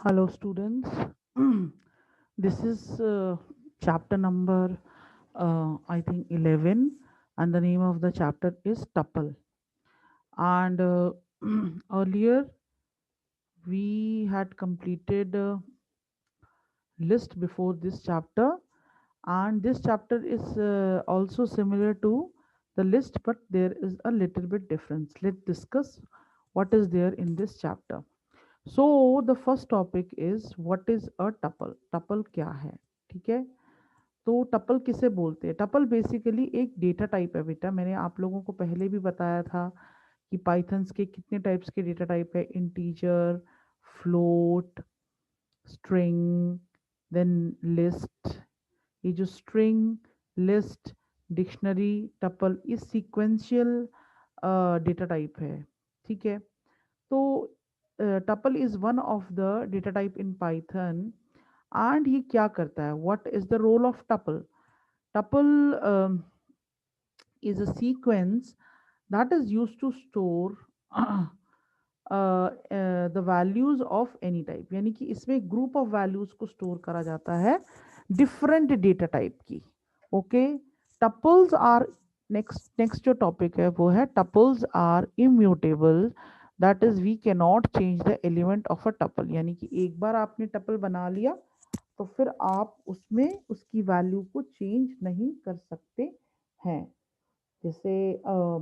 Hello, students. This is chapter number, I think, 11, and the name of the chapter is tuple. And earlier, we had completed list before this chapter, and this chapter is also similar to the list, but there is a little bit difference. Let's discuss what is there in this chapter. So the first topic is what is a tuple. Tuple क्या है? ठीक है, तो tuple किसे बोलते हैं? Tuple basically एक data type है बेटा। मैंने आप लोगों को पहले भी बताया था कि पाइथन्स के कितने टाइप्स के डेटा टाइप है: integer, float, string, then list. ये जो स्ट्रिंग, लिस्ट, डिक्शनरी, टपल, ये सीक्वेंशियल डेटा टाइप है। ठीक है, तो tuple is one of the data type in Python. And ये क्या करता है? What is the role of tuple? Tuple is a sequence that is used to store the values of any type, यानी कि इसमें ग्रुप ऑफ वैल्यूज को store करा जाता है डिफरेंट डेटा टाइप की। Okay, tuples are, next next जो topic है वो है tuples are immutable. That is we can not change the element of a tuple, यानी कि एक बार आपने टपल बना लिया तो फिर आप उसमें उसकी वैल्यू को चेंज नहीं कर सकते हैं। जैसे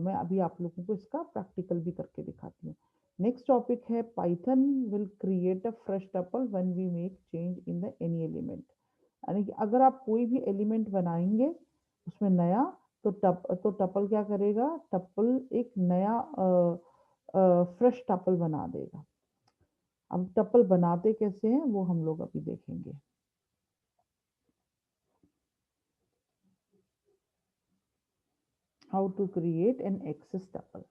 मैं अभी आप लोगों को इसका प्रैक्टिकल भी करके दिखाती हूँ। नेक्स्ट टॉपिक है Python will create a fresh tuple when we make change in the any element. यानी कि अगर आप कोई भी एलिमेंट बनाएंगे उसमें नया, तो टपल क्या करेगा? टपल एक नया फ्रेश टपल बना देगा। अब टपल बनाते कैसे हैं वो हम लोग अभी देखेंगे। How to create an access tuple.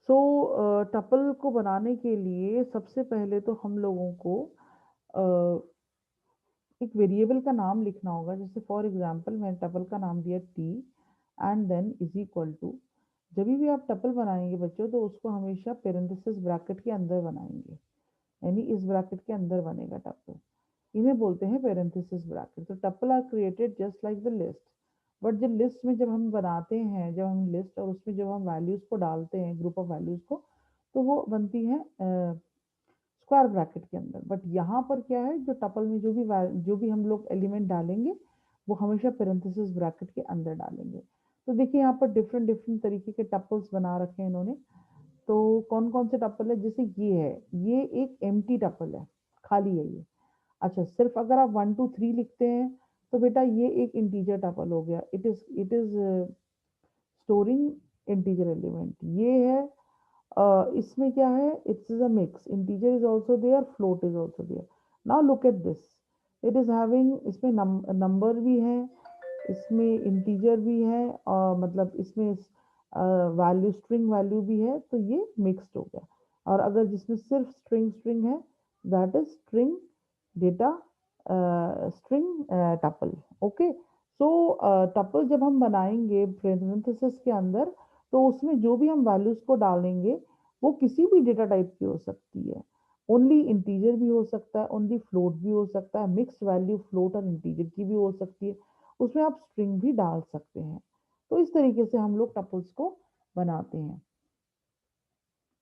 So tuple को बनाने के लिए सबसे पहले तो हम लोगों को uh, एक वेरिएबल का नाम लिखना होगा। जैसे फॉर एग्जांपल मैंने टपल का नाम दिया T, and then is equal to, जब भी आप टपल बनाएंगे बच्चों तो उसको हमेशा पेरेंथेसिस ब्रैकेट के अंदर बनाएंगे, यानी इस ब्रैकेट के अंदर बनेगा टपल। इन्हें बोलते हैं पेरेंथेसिस ब्रैकेट। तो tuple are created just like the list. But जब लिस्ट में जब हम बनाते हैं, जब हम लिस्ट और उसमें जब हम वैल्यूज को डालते हैं, ग्रुप ऑफ वैल्यूज को, तो वो बनती है स्क्वायर ब्रैकेट के अंदर। बट यहाँ पर क्या है, जो टपल में जो भी हम लोग एलिमेंट डालेंगे वो हमेशा पेरेंथेसिस ब्रैकेट के अंदर डालेंगे। तो देखिए यहाँ पर डिफरेंट डिफरेंट तरीके के टपल्स बना रखे हैं इन्होंने। तो कौन कौन से टपल है? जैसे ये है, ये एक एम्प्टी टपल है, खाली है ये। अच्छा, सिर्फ अगर आप 1 2 3 लिखते हैं तो बेटा ये एक इंटीजर टपल हो गया। It is storing integer element. ये है इसमें क्या है? It's is a mix, integer is also there, float is also there. Now look at this, it is having, इसमें नंबर भी है, इसमें इंटीजर भी है, और मतलब इसमें वैल्यू, स्ट्रिंग वैल्यू भी है, तो ये मिक्स्ड हो गया। और अगर जिसमें सिर्फ स्ट्रिंग स्ट्रिंग है, that is string data, string tuple. Okay, so tuple जब हम बनाएंगे पेरेंथेसिस के अंदर, तो उसमें जो भी हम वैल्यूज को डालेंगे वो किसी भी डेटा टाइप की हो सकती है। ओनली इंटीजर भी हो सकता है, ओनली फ्लोट भी हो सकता है, मिक्स्ड वैल्यू फ्लोट और इंटीजर की भी हो सकती है, उसमें आप स्ट्रिंग भी डाल सकते हैं। तो इस तरीके से हम लोग टपल्स को बनाते हैं।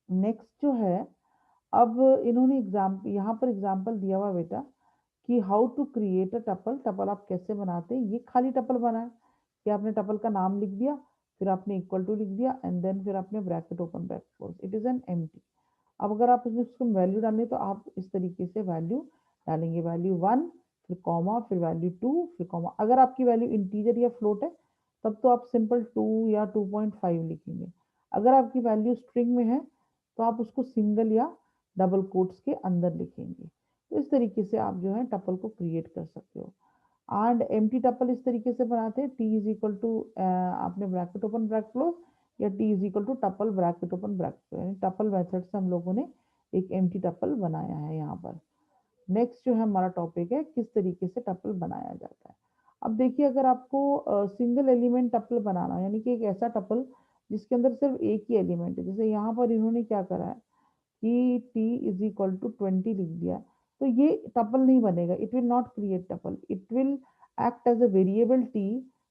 नेक्स्ट जो है, अब इन्होंने यहाँ पर एग्जाम्पल दिया हुआ बेटा कि how to create a tuple. Tuple आप कैसे बनाते हैं? ये खाली टपल बना है कि आपने टपल का नाम लिख दिया, फिर आपने इक्वल टू लिख दिया, एंड देन फिर आपने bracket open bracket close, it is an empty. अब अगर आप इसमें उसको वैल्यू डालनी तो आप इस तरीके से वैल्यू डालेंगे, वैल्यू 1, फिर कॉमा, फिर वैल्यू 2, फिर कॉमा। अगर आपकी वैल्यू इंटीजर या फ्लोट है तब तो आप सिंपल 2 या 2.5 लिखेंगे। अगर आपकी वैल्यू स्ट्रिंग में है तो आप उसको सिंगल या डबल कोट्स के अंदर लिखेंगे। तो इस तरीके से आप जो है टपल को क्रिएट कर सकते हो। एंड एम्प्टी टपल इस तरीके से बनाते हैं, टी इज इक्वल टू, आपने ब्रैकेट ओपन ब्रैकेट क्लोज, या T is equal to tuple bracket open bracket, यानी टपल मेथड से हम लोगों ने एक एम्प्टी टपल बनाया है यहाँ पर। नेक्स्ट जो है हमारा टॉपिक है किस तरीके से टपल बनाया जाता है। अब देखिए, अगर आपको सिंगल एलिमेंट टपल बनाना, यानी कि एक ऐसा टपल जिसके अंदर सिर्फ एक ही एलिमेंट है, जैसे यहाँ पर इन्होंने क्या करा है कि t इज इक्वल टू 20 लिख दिया, तो ये टपल नहीं बनेगा, it will not create tuple, it will act as a variable T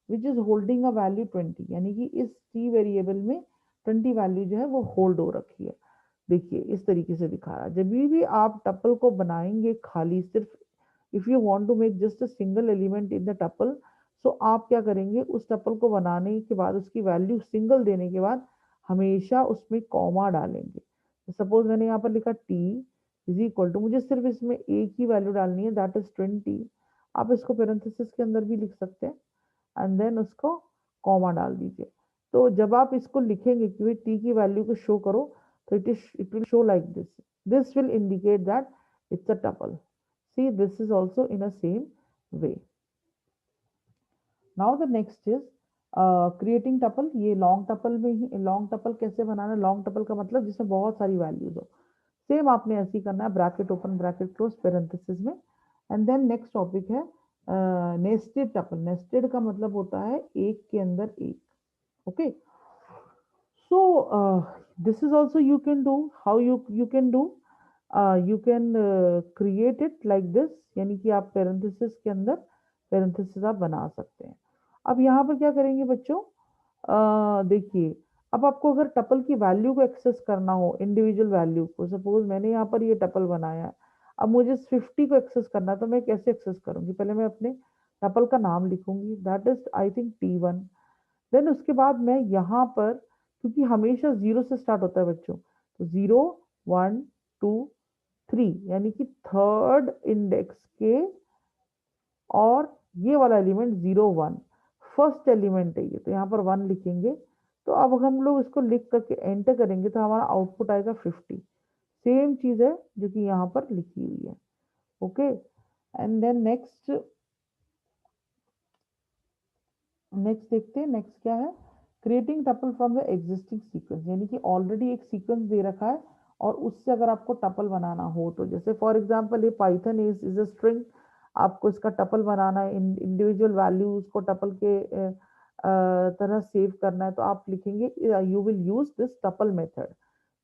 which is holding a value 20, यानी कि इस टी वेरिएबल में 20 वैल्यू जो है वो होल्ड हो रखी है। देखिए इस तरीके से दिखा रहा है। जब भी आप टपल को बनाएंगे खाली, सिर्फ if you want to make just a single element in the tuple, so आप क्या करेंगे, उस टपल को बनाने के बाद उसकी वैल्यू सिंगल देने के बाद हमेशा उसमें कॉमा डालेंगे। सपोज मैंने यहाँ पर लिखा टी इज इक्वल टू, मुझे सिर्फ इसमें एक ही वैल्यू डालनी है, दैट इज 20। आप इसको पेरेंथेसिस के अंदर भी लिख सकते हैं एंड देन उसको कॉमा डाल दीजिए। तो जब आप इसको लिखेंगे कि भाई टी की वैल्यू को शो करो, तो it will show like this will indicate that it's a tuple. See this is also in a same way. Now the next is creating tuple. ये लॉन्ग टपल में ही, लॉन्ग टपल कैसे बनाना है, long tuple का मतलब जिसमें बहुत सारी values हो। सेम आपने ऐसे ही करना है, bracket open bracket close parenthesis में। एंड देन नेक्स्ट टॉपिक है नेस्टेड टपल। नेस्टेड का मतलब होता है एक के अंदर एक। Okay, so this is also you can do, how you can do, you can create it like this, यानी कि आप पेरेंथेसिस के अंदर पेरेंथेसिस आप बना सकते हैं। अब यहाँ पर क्या करेंगे बच्चों, देखिए अब आपको अगर टपल की वैल्यू को एक्सेस करना हो, इंडिविजुअल वैल्यू को, सपोज मैंने यहाँ पर ये टपल बनाया है, अब मुझे 50 को एक्सेस करना है, तो मैं कैसे एक्सेस करूंगी, पहले मैं अपने टपल का नाम लिखूंगी, that is I think T1। Then उसके बाद मैं यहाँ पर, क्योंकि हमेशा जीरो से स्टार्ट होता है बच्चों, तो 0 1 2 3, यानी कि थर्ड इंडेक्स के, और ये वाला एलिमेंट 0 1 फर्स्ट एलिमेंट है ये, तो यहाँ पर 1 लिखेंगे। तो अब हम लोग इसको लिख करके एंटर करेंगे तो हमारा आउटपुट आएगा 50। सेम चीज है जो कि यहाँ पर लिखी हुई है। Okay, and then next next देखते हैं, नेक्स्ट क्या है, creating tuple from the existing sequence, यानी कि ऑलरेडी एक सीक्वेंस दे रखा है और उससे अगर आपको टपल बनाना हो, तो जैसे फॉर एग्जांपल ये पाइथन इज अ स्ट्रिंग, आपको इसका टपल बनाना है, इंडिविजुअल वैल्यूज को टपल के तरह सेव करना है, तो आप लिखेंगे you will use this tuple method.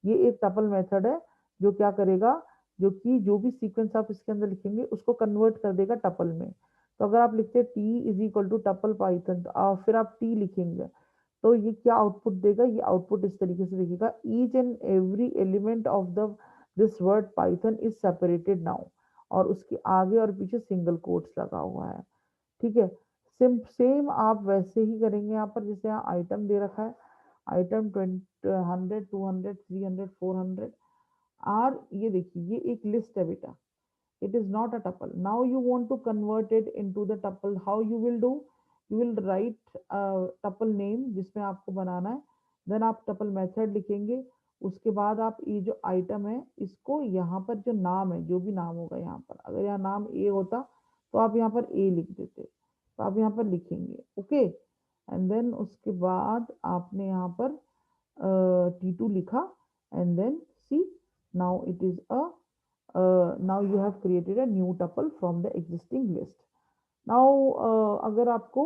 ये एक टपल मेथड है जो क्या करेगा, जो कि जो भी सीक्वेंस आप इसके अंदर लिखेंगे उसको कन्वर्ट कर देगा टपल में। तो अगर आप लिखते हैं T is equal to tuple Python, तो फिर आप टी लिखेंगे, तो ये क्या आउटपुट देगा, ये आउटपुट इस तरीके से दिखेगा, each and every element of the this word Python is separated now, और उसके आगे और पीछे सिंगल कोट्स लगा हुआ है। ठीक है, सेम आप वैसे ही करेंगे यहाँ पर, जैसे यहाँ आइटम दे रखा है, आइटम 100 200 300 400, और ये देखिए ये एक लिस्ट है बेटा, it is not a tuple. Now you want to convert it into the tuple, how you will do, you will write a tuple name जिसमें आपको बनाना है, देन आप tuple मेथड लिखेंगे, उसके बाद आप ये जो आइटम है इसको यहाँ पर जो नाम है, जो भी नाम होगा यहाँ पर, अगर यहाँ नाम ए होता तो आप यहाँ पर ए लिख देते, तो आप यहाँ पर लिखेंगे। ओके, एंड देन उसके बाद आपने यहाँ पर T2 लिखा, and then see now it is a now you have created a new tuple from the existing list. Now अगर आपको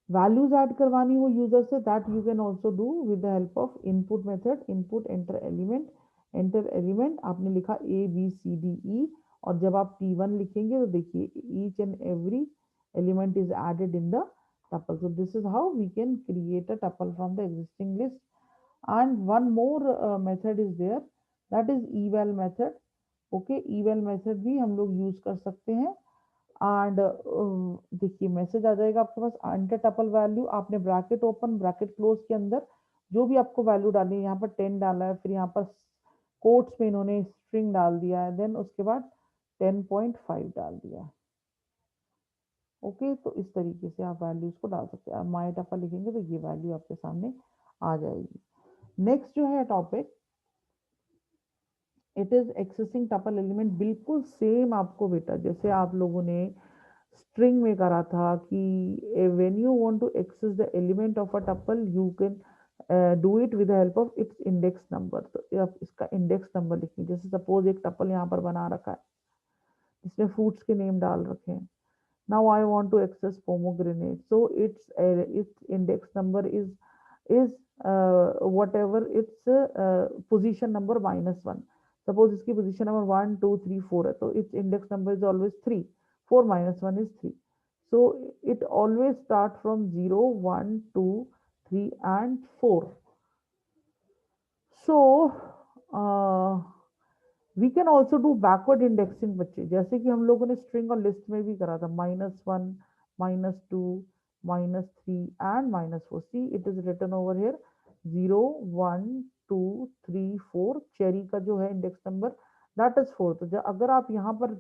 वैल्यूज ऐड करवानी हो यूजर से, that you can also do with the help of input method, input enter element, enter element आपने लिखा ABCDE, और जब आप T1 लिखेंगे तो देखिए each and every element is added in the tuple. So this is how we can create a tuple from the existing list. And one more method is there, that is eval method. Okay, eval method भी हम लोग use कर सकते हैं। And देखिए message आ जाएगा आपके पास, enter tuple value, आपने ब्रैकेट ओपन ब्रैकेट क्लोज के अंदर जो भी आपको वैल्यू डालनी है, यहाँ पर 10 डाला है, फिर यहाँ पर कोट्स में इन्होंने स्ट्रिंग डाल दिया है, देन उसके बाद 10.5 डाल दिया है। ओके, तो इस तरीके से आप वैल्यूज को डाल सकते हैं। आप माई टपल लिखेंगे तो ये वैल्यू आपके सामने आ जाएगी। नेक्स्ट जो है topic, it is accessing tuple element. बिल्कुल सेम आपको बेटा, जैसे आप लोगों ने स्ट्रिंग में करा था कि when you want to access the element of a tuple you can do it with the help of its index number. तो आप इसका इंडेक्स नंबर लिखिए, जैसे सपोज एक टपल यहाँ पर बना रखा है जिसमें फ्रूट्स के नेम डाल रखे हैं। Now I want to access pomegranate, so its index number is whatever its position number -1, suppose इसकी पोजीशन नंबर 1 2 3 4 है, तो its index number is always 3, 4 minus 1 is 3. So it always start from 0 1 2 3 and 4. So we can also do backward indexing बच्चे, जैसे कि हम लोगों ने string और लिस्ट में भी करा था, -1 -2 -3 and -4. See it is written over here 0 1 2 3 4. Cherry का जो है इंडेक्स नंबर दैट इज 4. तो अगर आप यहाँ पर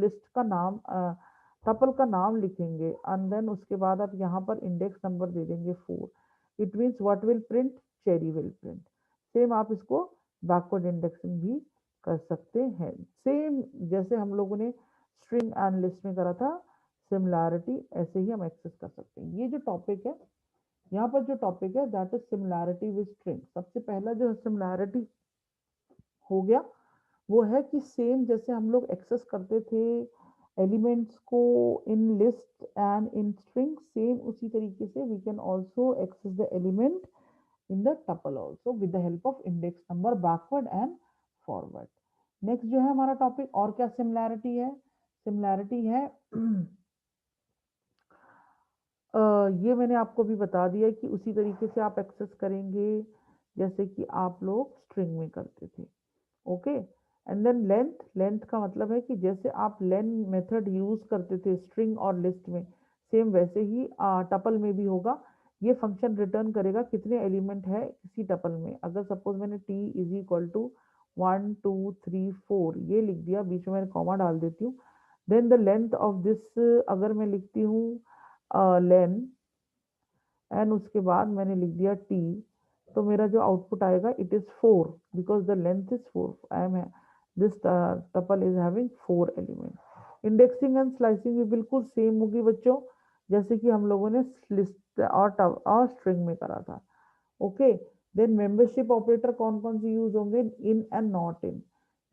लिस्ट का नाम टपल का नाम लिखेंगे एंड देन उसके बाद आप यहाँ पर इंडेक्स नंबर दे देंगे 4, it means what will print, cherry will print. Same आप इसको बैकवर्ड इंडेक्सिंग भी कर सकते हैं, सेम जैसे हम लोगों ने स्ट्रिंग एंड लिस्ट में करा था, सिमिलैरिटी ऐसे ही हम एक्सेस कर सकते हैं. ये जो टॉपिक है, यहाँ पर जो टॉपिक है that is similarity with string. सबसे पहला जो सिमिलैरिटी हो गया वो है कि सेम जैसे हम लोग एक्सेस करते थे एलिमेंट्स को in list and in string, same उसी तरीके से we can also access the element in the tuple also with the help of index number backward and forward. Next जो है हमारा टॉपिक, और क्या सिमिलैरिटी है, सिमिलैरिटी है ये मैंने आपको भी बता दिया कि उसी तरीके से आप एक्सेस करेंगे जैसे कि आप लोग स्ट्रिंग में करते थे. Okay, and then length, length का मतलब है कि जैसे आप लेन मेथड यूज करते थे स्ट्रिंग और लिस्ट में, सेम वैसे ही टपल में भी होगा. ये फंक्शन रिटर्न करेगा कितने एलिमेंट है किसी टपल में. अगर सपोज मैंने t इज इक्वल टू 1 2 3 4 ये लिख दिया, बीच में मैंने कॉमा डाल देती हूँ, then the length of this अगर मैं लिखती हूँ लेन एंड उसके बाद मैंने लिख दिया t, तो मेरा जो आउटपुट आएगा it is 4 because the length is 4. I am this tuple is having 4 element. Indexing and slicing भी बिल्कुल सेम होगी बच्चों, जैसे कि हम लोगों ने लिस्ट और स्ट्रिंग में करा था. ओके, देन मेंबरशिप ऑपरेटर कौन कौन से यूज होंगे, इन एंड नॉट इन,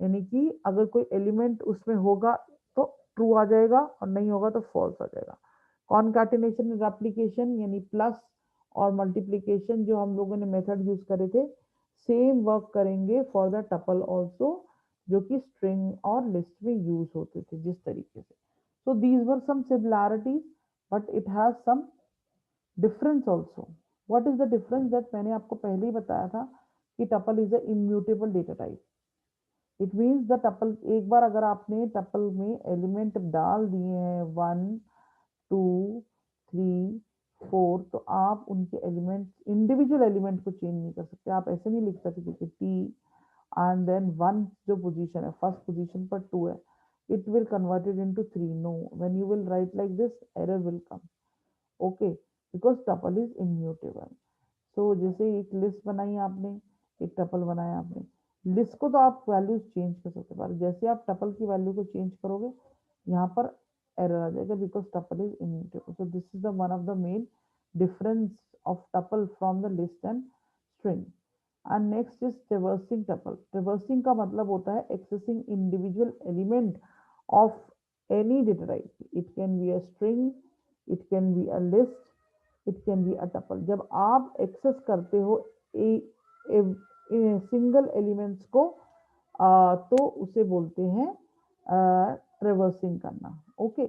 यानी कि अगर कोई एलिमेंट उसमें होगा तो ट्रू आ जाएगा और नहीं होगा तो फॉल्स आ जाएगा. कॉनकैटिनेशन एंड रेप्लिकेशन यानी प्लस और मल्टीप्लीकेशन जो हम लोगों ने मेथड यूज करे थे, सेम वर्क करेंगे फॉर द टपल ऑल्सो, जो कि स्ट्रिंग और लिस्ट में यूज होते थे जिस तरीके से. So these were some similarities but it has some difference also. What is the difference, that मैंने आपको पहले ही बताया था कि tuple is a immutable data type. It means the tuple, एक बार अगर आपने टपल में एलिमेंट डाल दिए हैं 1 2 3 4, तो आप उनके एलिमेंट इंडिविजुअल एलिमेंट को चेंज नहीं कर सकते. आप ऐसे नहीं लिख सकते कि टी एंड देन 1 जो पोजीशन है फर्स्ट पोजीशन पर 2 है, it will convert it into 3. No, when you will write like this error will come. Okay, because tuple is immutable. So जैसे एक लिस्ट बनाई आपने, एक टपल बनाया आपने, लिस्ट को तो आप वैल्यूज चेंज कर सकते हैं, जैसे आप टपल की वैल्यू को चेंज करोगे यहाँ पर एरर आ जाएगा because tuple is immutable. So this is the one of the main difference of tuple from the list and string. And next is traversing tuple. Traversing का मतलब होता है accessing individual element of any data type. It can be a string, it can be a list, it can be a tuple. जब आप access करते हो single elements को तो उसे बोलते हैं ट्रैवर्सिंग करना. Okay,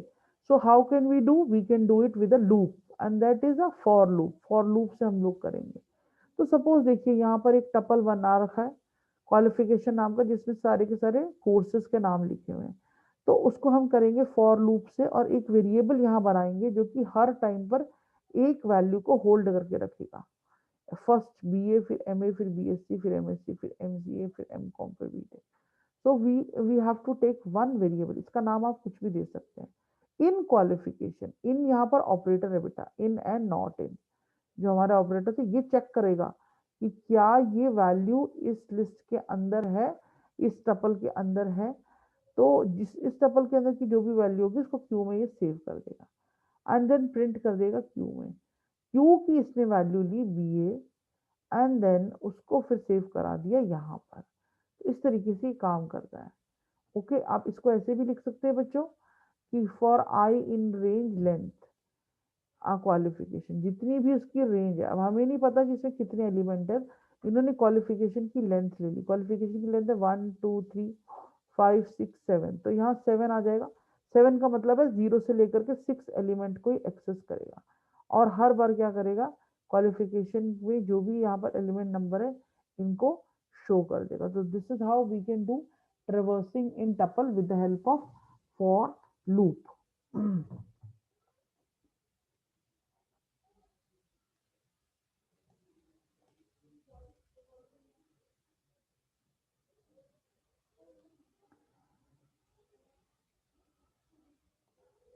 so how can we do, we can do it with a loop and that is a for loop. For loop से हम लोग करेंगे. तो सपोज देखिए यहाँ पर एक टपल बना रखा है क्वालिफिकेशन नाम का, जिसमें सारे के सारे कोर्सेज के नाम लिखे हुए हैं. तो उसको हम करेंगे फॉर लूप से और एक वेरिएबल यहाँ बनाएंगे जो कि हर टाइम पर एक वैल्यू को होल्ड करके रखेगा. फर्स्ट बीए, फिर एमए, फिर बीएससी, फिर एमएससी, फिर एमसीए, फिर एमकॉम, फिर बीटेक. तो we have to take one variable, इसका नाम आप कुछ भी दे सकते हैं. इन क्वालिफिकेशन, इन यहाँ पर ऑपरेटर है बेटा, इन एंड नॉट इन. जो हमारा ऑपरेटर थे ये चेक करेगा कि क्या ये वैल्यू इस लिस्ट के अंदर है, इस टपल के अंदर है. तो जिस इस टपल के अंदर की जो भी वैल्यू होगी उसको क्यू में ये सेव कर देगा एंड देन प्रिंट कर देगा क्यू में. क्यू की इसने वैल्यू ली बी ए एंड देन उसको फिर सेव करा दिया यहाँ पर. तो इस तरीके से काम करता है. ओके, आप इसको ऐसे भी लिख सकते हैं बच्चों कि for I in range length qualification, जितनी भी उसकी रेंज है. अब हमें नहीं पता कि इसमें कितने एलिमेंट है, इन्होंने क्वालिफिकेशन की लेंथ ले ली, क्वालिफिकेशन की लेंथ है 1 2 3 5 6 7, तो यहाँ 7 आ जाएगा। 7 का मतलब है 0 से लेकर के 6 एलिमेंट को एक्सेस करेगा, और हर बार क्या करेगा, क्वालिफिकेशन में जो भी यहाँ पर एलिमेंट नंबर है इनको शो कर देगा। तो this is how we can do traversing in tuple with the help of for loop.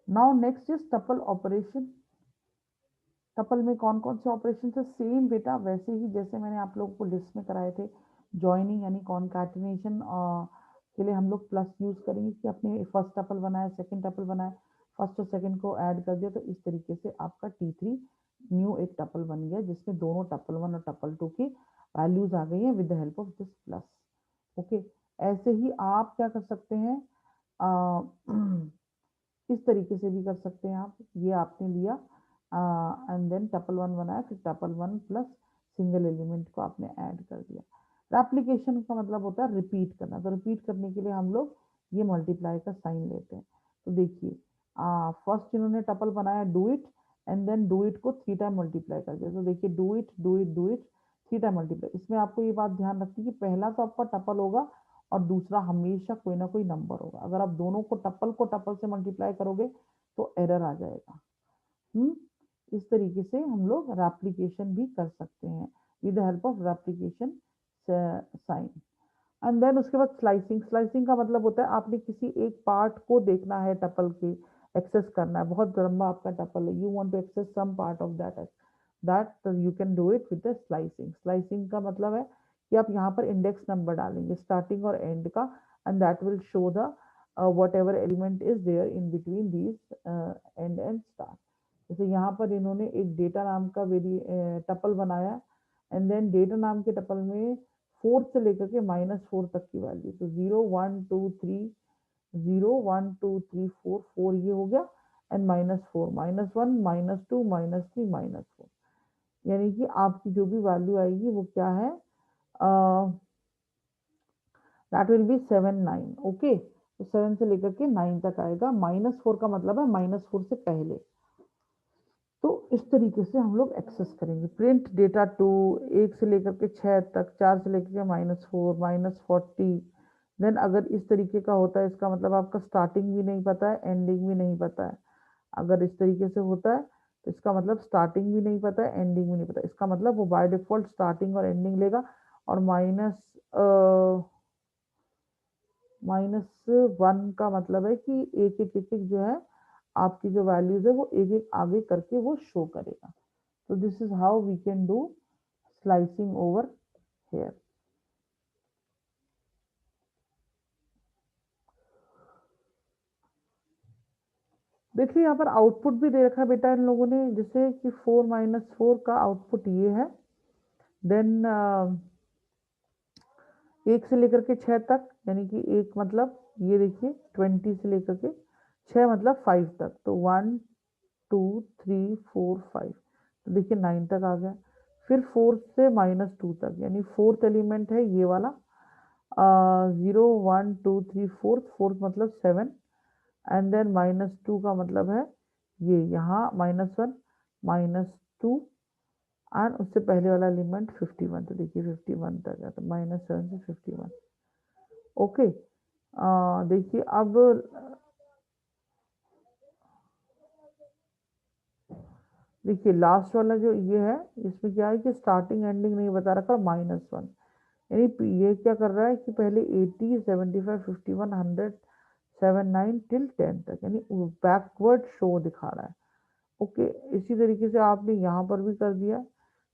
Now next is tuple operation. Tuple में कौन कौन से ऑपरेशन है, सेम बेटा वैसे ही जैसे मैंने आप लोगों को लिस्ट में कराए थे। ज्वाइनिंग यानी कॉन्कैटिनेशन के लिए हम लोग प्लस यूज करेंगे कि अपने फर्स्ट टपल बनाया, सेकंड टपल बनाया, फर्स्ट और सेकंड को ऐड कर दिया, तो इस तरीके से आपका T3 न्यू एक टपल बन गया जिसमें दोनों टपल 1 और टपल 2 की वैल्यूज आ गई हैं with the help of this plus. Okay, ऐसे ही आप क्या कर सकते हैं, इस तरीके से भी कर सकते हैं आप। ये आपने लिया एंड देन टपल 1 बनाया, फिर टपल 1 प्लस सिंगल एलिमेंट को आपने ऐड कर दिया। रेप्लिकेशन का मतलब होता है रिपीट करना, तो रिपीट करने के लिए हम लोग ये मल्टीप्लाई का साइन लेते हैं। तो देखिए फर्स्ट इन्होंने टपल बनाया do it, and then do it को 3 टाइम मल्टीप्लाई कर दिया। तो देखिए do it do it do it 3 time multiply. इसमें आपको ये बात ध्यान रखनी कि पहला तो आपका टपल होगा और दूसरा हमेशा कोई ना कोई नंबर होगा। अगर आप दोनों को टपल से मल्टीप्लाई करोगे तो एरर आ जाएगा। इस तरीके से हम लोग रेप्लिकेशन भी कर सकते हैं with the help of replication sign. And then उसके बाद स्लाइसिंग। स्लाइसिंग का मतलब होता है आपने किसी एक पार्ट को देखना है, टपल के एक्सेस करना है, बहुत लंबा आपका टपल है, you want to access some part of that you can do it with the slicing. Slicing का मतलब है कि आप यहाँ पर इंडेक्स नंबर डालेंगे स्टार्टिंग और एंड का, and that will show the whatever element is there in between these and end start. जैसे यहाँ पर इन्होंने एक डेटा नाम का टपल बनाया, एंड देन डेटा नाम के टपल में 4 से लेकर के -4 तक की वैल्यू, तो 0 1 2 3 0 1 2 3 4 4 ये हो गया, एंड -4 -1 -2 -3 -4, यानी कि आपकी जो भी वैल्यू आएगी वो क्या है, दैट विल बी 7 9। ओके, तो 7 से लेकर के 9 तक आएगा। -4 का मतलब है -4 से पहले। तो इस तरीके से हम लोग एक्सेस करेंगे। प्रिंट डेटा टू 1 से लेकर के 6 तक, 4 से लेकर के -4 -40। देन अगर इस तरीके का होता है इसका मतलब आपका स्टार्टिंग भी नहीं पता है, एंडिंग भी नहीं पता है। अगर इस तरीके से होता है तो इसका मतलब स्टार्टिंग भी नहीं पता है, एंडिंग भी नहीं पता। इसका मतलब वो बाय डिफॉल्ट स्टार्टिंग और एंडिंग लेगा, और -1 का मतलब है कि एक एक एक एक जो है आपकी जो वैल्यूज है वो एक एक आगे करके वो शो करेगा। तो this is how we can do slicing over here. देखिए यहाँ पर आउटपुट भी दे रखा है बेटा इन लोगों ने, जैसे कि 4 -4 का आउटपुट ये है। देन 1 से लेकर के 6 तक, यानी कि एक मतलब ये देखिए 20 से लेकर के 6 मतलब 5 तक, तो 1 2 3 4 5, तो देखिए 9 तक आ गया। फिर 4 से -2 तक, यानी फोर्थ एलिमेंट है ये वाला, 0 1 2 3 4, फोर्थ मतलब 7, एंड देन -2 का मतलब है ये यहाँ -1 -2, एंड उससे पहले वाला एलिमेंट 51, तो देखिए 51 तक है, तो -7 से 51। ओके, देखिए अब देखिए लास्ट वाला जो ये है इसमें क्या है कि स्टार्टिंग एंडिंग नहीं बता रखा, -1, यानी ये क्या कर रहा है कि पहले 80 75 51 100 7 9 टिल 10 तक, यानी बैकवर्ड शो दिखा रहा है। ओके, इसी तरीके से आपने यहाँ पर भी कर दिया,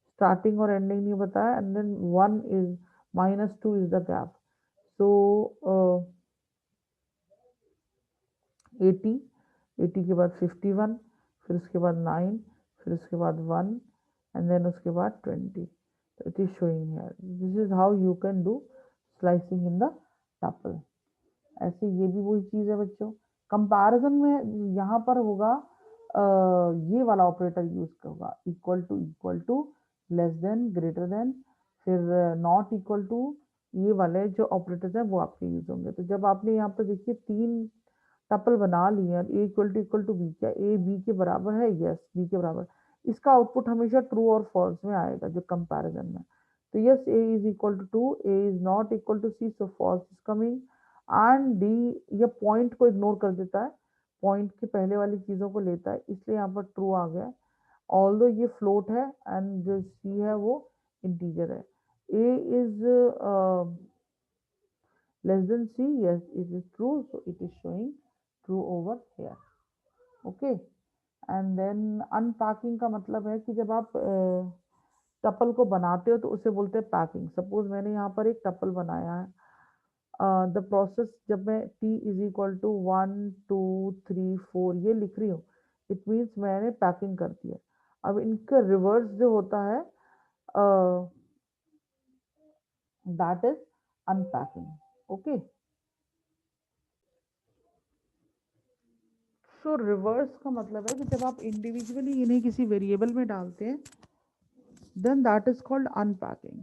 स्टार्टिंग और एंडिंग नहीं बताया, and then 1 is -2 is the gap. So 80 80 के बाद 51, फिर उसके बाद 9, फिर उसके बाद 1, एंड देन उसके बाद 20। तो it is showing here, this is how you can do slicing in the tuple. ऐसे ये भी वही चीज है बच्चों। कंपैरिजन में यहाँ पर होगा ये वाला ऑपरेटर यूज होगा, equal to, less than, greater than, फिर नॉट इक्वल टू, ये वाले जो ऑपरेटर्स हैं वो आपके यूज होंगे। तो जब आपने यहाँ पर देखिए 3 टपल बना लिए, ए इक्वल टू बी, क्या ए बी के बराबर है? यस, बी के बराबर। इसका आउटपुट हमेशा ट्रू और फॉल्स में आएगा जो कंपैरिजन में। तो yes, A is equal to 2, A is not equal to C, so false is coming. And D ये पॉइंट को इग्नोर कर देता है, पॉइंट के पहले वाली चीजों को लेता है, इसलिए यहाँ पर ट्रू आ गया। ऑल्दो ये फ्लोट है एंड जो सी है वो इंटीजर है। ए is less than c, yes, it is true, so it is showing true over here. Okay, and then unpacking का मतलब है कि जब आप टपल को बनाते हो तो उसे बोलते हैं पैकिंग। सपोज मैंने यहाँ पर एक टपल बनाया है, द प्रोसेस, जब मैं t इज इक्वल टू 1 2 3 4 ये लिख रही हूँ, इट मीन्स मैंने पैकिंग कर दिया। अब इनका रिवर्स जो होता है that is unpacking. Okay, so reverse का मतलब है कि जब आप इंडिविजुअली इन्हें किसी वेरिएबल में डालते हैं, then that is called unpacking.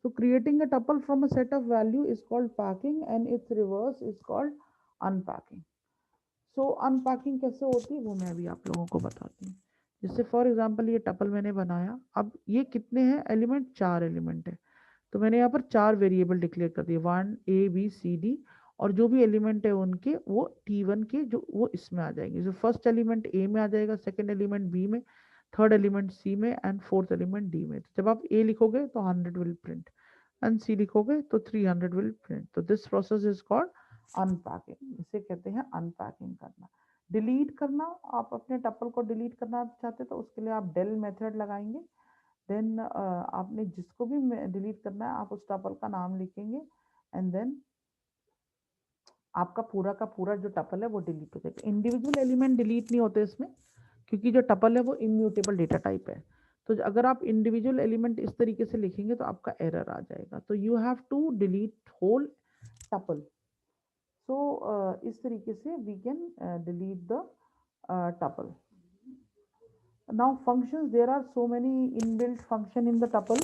So creating a tuple from a set of value is called packing and its reverse is called unpacking. So unpacking कैसे होती है वो मैं अभी आप लोगों को बताती हूँ। जैसे फॉर एग्जांपल ये टपल मैंने बनाया, अब ये कितने हैं एलिमेंट? 4 एलिमेंट है। तो मैंने यहाँ पर 4 वेरिएबल डिक्लेयर कर दिए, 1 ए बी सी डी, और जो भी एलिमेंट है उनके वो T1 के जो वो इसमें आ जाएंगे। जो फर्स्ट एलिमेंट ए में आ जाएगा, सेकंड एलिमेंट बी में, थर्ड एलिमेंट सी में एंड फोर्थ एलिमेंट डी में। तो जब आप ए लिखोगे तो 100 विल प्रिंट एंड सी लिखोगे तो 300 विल प्रिंट। तो this process is called unpacking, इसे कहते हैं अनपैकिंग करना। डिलीट करना, आप अपने टपल को डिलीट करना चाहते तो उसके लिए आप डेल मेथड लगाएंगे। देन आपने जिसको भी डिलीट करना है आप उस टपल का नाम लिखेंगे एंड देन आपका पूरा का पूरा जो टपल है वो डिलीट हो जाएगा। इंडिविजुअल एलिमेंट डिलीट नहीं होते इसमें, क्योंकि जो टपल है वो इम्यूटेबल डेटा टाइप है। तो अगर आप इंडिविजुअल एलिमेंट इस तरीके से लिखेंगे तो आपका एरर आ जाएगा। तो you have to delete whole tuple. So इस तरीके से we can delete the tuple. Now functions, there are so many inbuilt function in the tuple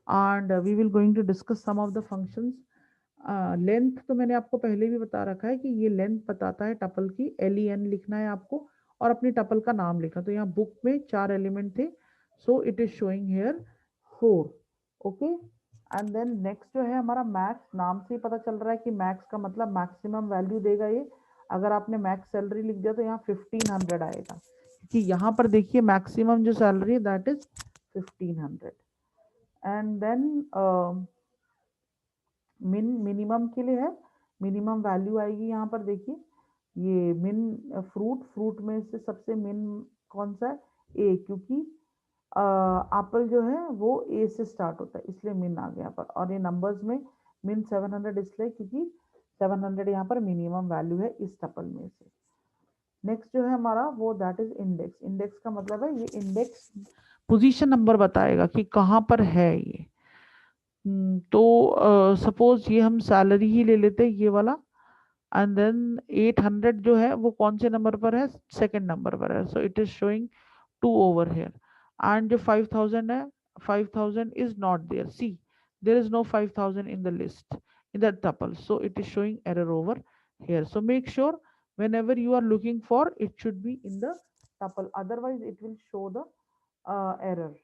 and we will going to discuss some of the functions. Length तो मैंने आपको पहले भी बता रखा है कि ये लेंथ बताता है टपल की, len लिखना है आपको और अपनी टपल का नाम लिखना। तो यहाँ बुक में 4 एलिमेंट थे, so it is showing here 4। Okay, and then next जो है हमारा मैक्स, नाम से ही पता चल रहा है कि मैक्स का मतलब मैक्सिमम वैल्यू देगा ये। अगर आपने मैक्स सैलरी लिख दिया तो यहाँ 1500 आएगा, क्योंकि यहाँ पर देखिए मैक्सिमम जो सैलरी है that is 1500। And then minimum के लिए है, मिनिमम वैल्यू आएगी यहाँ पर देखिए, ये मिन फ्रूट में से सबसे मिन कौन सा है? ए, क्योंकि एप्पल जो है वो ए से स्टार्ट होता है इसलिए मिन आ गया यहाँ पर। और ये नंबर्स में मिन 700 इसलिए क्योंकि 700 यहाँ पर मिनिमम वैल्यू है इस टपल में से। नेक्स्ट जो है हमारा वो दैट इज इंडेक्स। इंडेक्स का मतलब है ये इंडेक्स पोजीशन नंबर बताएगा कि कहाँ पर है ये। तो सपोज ये हम सैलरी ही ले लेते हैं ये वाला, एंड देन 800 जो है वो कौन से नंबर पर है? सेकंड नंबर पर है, so it is showing 2 over here. And जो 5000 है, 5000 is not there, see there is no 5000 in the list in the tuple, so it is showing error over here. So make sure whenever you are looking for, it should be in the tuple, otherwise it will show the error.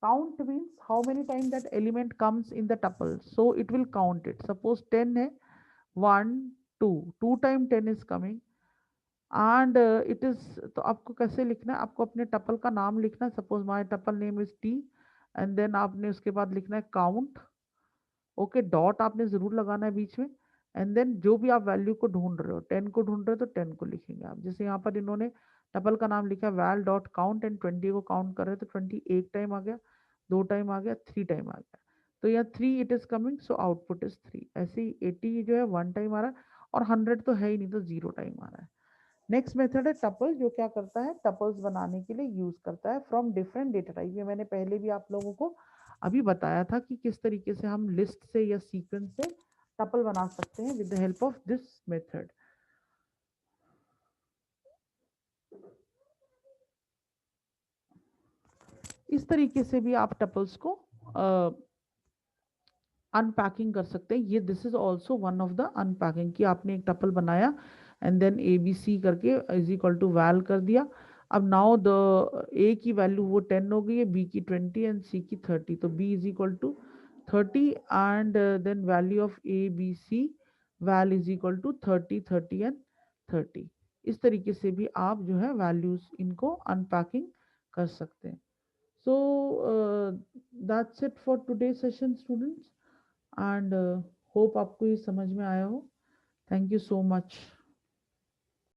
Count means how many times that element comes in the tuple, so it will count it. Suppose 10 है, 1 2 2 time 10 is coming and it is, तो आपको कैसे लिखना है? आपको अपने tuple का नाम लिखना है। Suppose my tuple name is T and then आपने उसके बाद लिखना है काउंट। ओके, डॉट आपने जरूर लगाना है बीच में एंड देन जो भी आप वैल्यू को ढूंढ रहे हो, 10 को ढूंढ रहे हो तो 10 को लिखेंगे आप। जैसे यहाँ पर इन्होंने टपल का नाम लिखा है वैल डॉट काउंट एंड 20 को काउंट कर रहे हैं तो 20 एक टाइम आ गया, 2 टाइम आ गया, 3 टाइम आ गया। तो यहाँ 3 it is coming, so output is 3। ऐसे ही 80 जो है 1 टाइम आ रहा है और 100 तो है ही नहीं तो 0 टाइम आ रहा है। नेक्स्ट मेथड है टपल, जो क्या करता है टपल्स बनाने के लिए यूज करता है फ्रॉम डिफरेंट डेटा टाइप। ये मैंने पहले भी आप लोगों को अभी बताया था कि किस तरीके से हम लिस्ट से या सीक्वेंस से टपल बना सकते हैं with the help of this method. इस तरीके से भी आप टपल्स को अनपैकिंग कर सकते हैं। ये this is also one of the unpacking, कि आपने एक टपल बनाया and then A B C करके इज इक्वल टू वैल कर दिया। अब नाउ द ए की वैल्यू वो 10 हो गई है, बी की 20 एंड सी की 30, तो B is equal to 30 and then value of A B C val is equal to 30 30 and 30। इस तरीके से भी आप जो है वैल्यूज इनको अनपैकिंग कर सकते हैं। So that's it for today's session, students, and hope आपको ये समझ में आया हो। Thank you so much.